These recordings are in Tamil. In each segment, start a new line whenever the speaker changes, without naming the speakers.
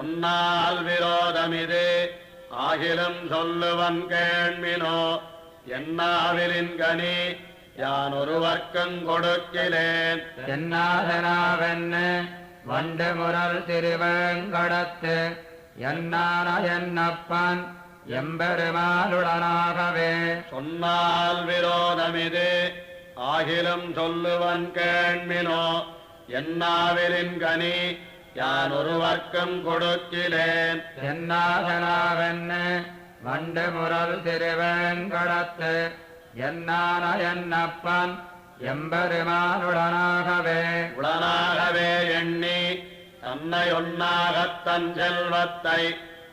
சொன்னால் விரோதமிது ஆகிலும் சொல்லுவன் கேள்மினோ என்னாவிலின் கனி யான் ஒருவர்க்கங் கொடுக்கிலேன்
என்னாதனாவென்னு வண்டு முரல் திருவேங்கடத்து என்னான என்னப்பன் எம்பெருமானுடனாகவே
சொன்னால் விரோதமிது ஆகிலும் சொல்லுவன் கேள்மினோ என்னாவிலின் கனி யான் ஒருவர்க்கம் கொடுக்கிலேன்
என்னாதனாவென்னு வண்டு முரல் திருவேங்கடத்து என்னான என்னப்பன் எம்பெருமானுடனாகவே
உடனாகவே எண்ணி தன்னை ஒன்னாகத் தன் செல்வத்தை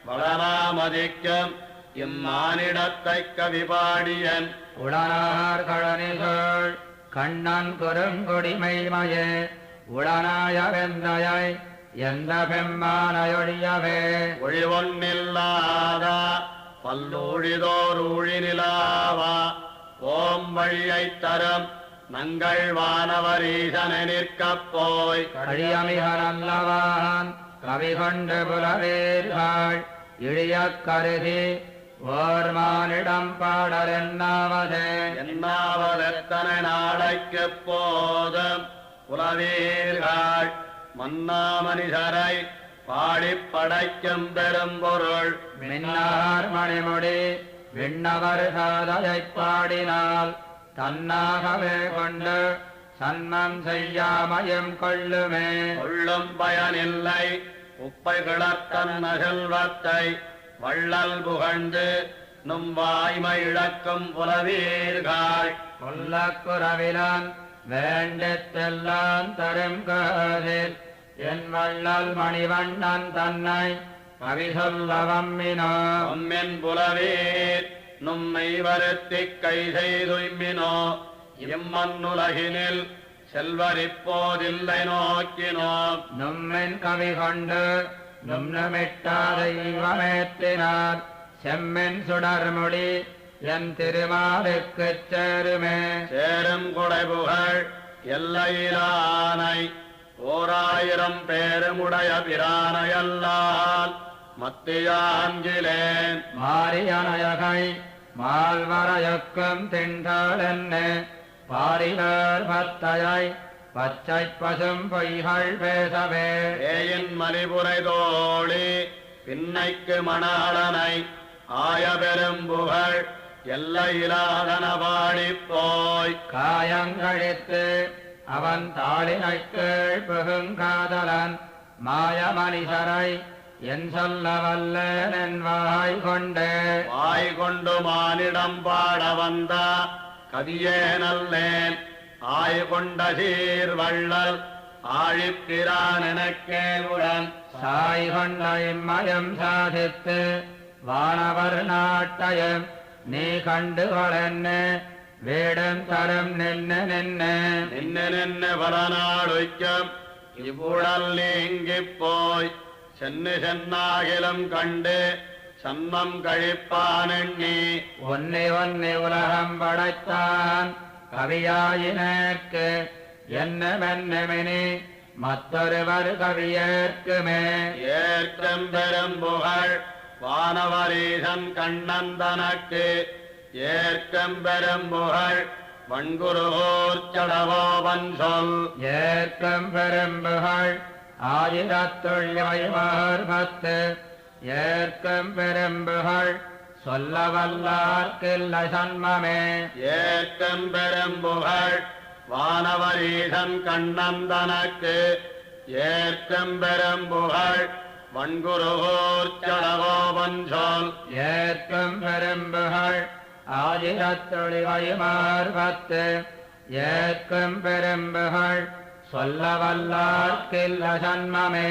வளராமதிக்கும் இம்மானிடத்தைக் கவிபாடியன்
உடனார் கழனிசோள் கண்ணன் குறுங்குடிமைமயே உடனாய வெந்தையை எந்த பெம்மானையொழியவே
ஒழிவொன்னில்லாத பல்லூழிதோர் ஊழினிலாவா ஓம் வழியைத் தரும் நங்கள் வானவரீசனை நிற்கப் போய்
கழியமிக நல்லவான் கவி கொண்டு புலவேர்கள் இழியக் கருதி ஓர்மானிடம் பாடல் என்னாவதே
என்னாவதெத்தனை நாளைக்குப் போதும் புலவீர்கள் மன்னா மனிதரை பாடிப் படைக்கும் பெரும்பொருள்
மின்னார் மணிமுடி விண்ணவர் சாதையைப் பாடினால் தன்னாகவே கொண்டு சன்மம் செய்யாமையும் கொள்ளுமே
கொள்ளும் பயனில்லை உப்பை கிளத்தன் செல்வத்தை வள்ளல் புகழ்ந்து நும் வாய்மை இழக்கும் புலவீர்கள்
கொல்லக்குறவிலான் வேண்டித்தெல்லாம் தரும் காதில் என் வள்ளல் மணிவண்ணன் தன்னை கவி சொல்ல வம்மினோ
உம்மின் புலவீர் நும்மை வருத்திக் கை செய்துய்மினோ இம்மண்ணுலகினில் செல்வரிப்போதில்லை நோக்கினோம்
நும்மின் கவி கொண்டு நும்னமிட்டாதைவமேற்றினார் செம்மின் சுடர்முடி என் திருமாலுக்குச் சேருமே
சேரும் கொடைபுகழ் எல்லையிலானை ஓராயிரம் பேருமுடைய பிரானையல்லால் மத்தியாஞ்சிலேன்
மாரியனயகை மால்வரையக்கும் திண்டாளென்ன பாரிவர் பத்தையை பச்சை பசும் பொய்கள் பேசவே
ஏயின் மலிபுரை தோழி பின்னைக்கு மணாளனை ஆய பெரும்புகழ் எல்லையிலாதன பாடிப் போய்
காயங்கழித்து அவன் தாளினைக்கீழ் புகுங்காதலன் மாய மனிதரை என் சொல்ல வல்லன் என் வாய் கொண்டு
வாய் கொண்டு மானிடம் பாட வந்த கதியே நல்லேன் ஆய் கொண்ட சீர் வள்ளல் ஆழிப்பிரான் எனக்கே உடன்
சாய் கொண்ட இம்மயம் சாதித்து வானவர் நாட்டயம் நீ கண்டுகொளென்னு வீடும் தரும் நின்று நின்று
நின்று நின்று பல நாளுக்கும் இவ்வுடல் நீங்கிப் போய் சென்னு சென்னாகிலும் கண்டு சன்மம் கழிப்பானெண்ணி
ஒன்னி ஒன்னி உலகம் படைத்தான் கவியாயினேற்கு என்னமென்னமினி மற்றொருவர் கவியேற்குமே
ஏற்கும் பெரும்புகழ் வானவரீசன் கண்ணன் தனக்கு ஏற்கும் பெரும்புகழ் வண்குருகோர் சடவோவன் சொல்
ஏற்கும் பெரும்புகழ் ஆயிரத்துள்ளிமைமார் பத்து ஏற்கும் பெரும்புகழ் சொல்ல வல்லார்க்கில்ல சன்மமே
ஏற்கும் பெரும்புகழ் வானவரீசன் கண்ணன் தனக்கு ஏற்கும் பெரும்புகழ் வண்குருகோர் சடவோவன் சொல்
ஏற்கும் பெரும்புகழ் ஆயிரத்துள்ளிமைமார் பத்து ஏற்கும் பெரும்புகழ் சொல்ல வல்லார்க்கில்ல சன்மமே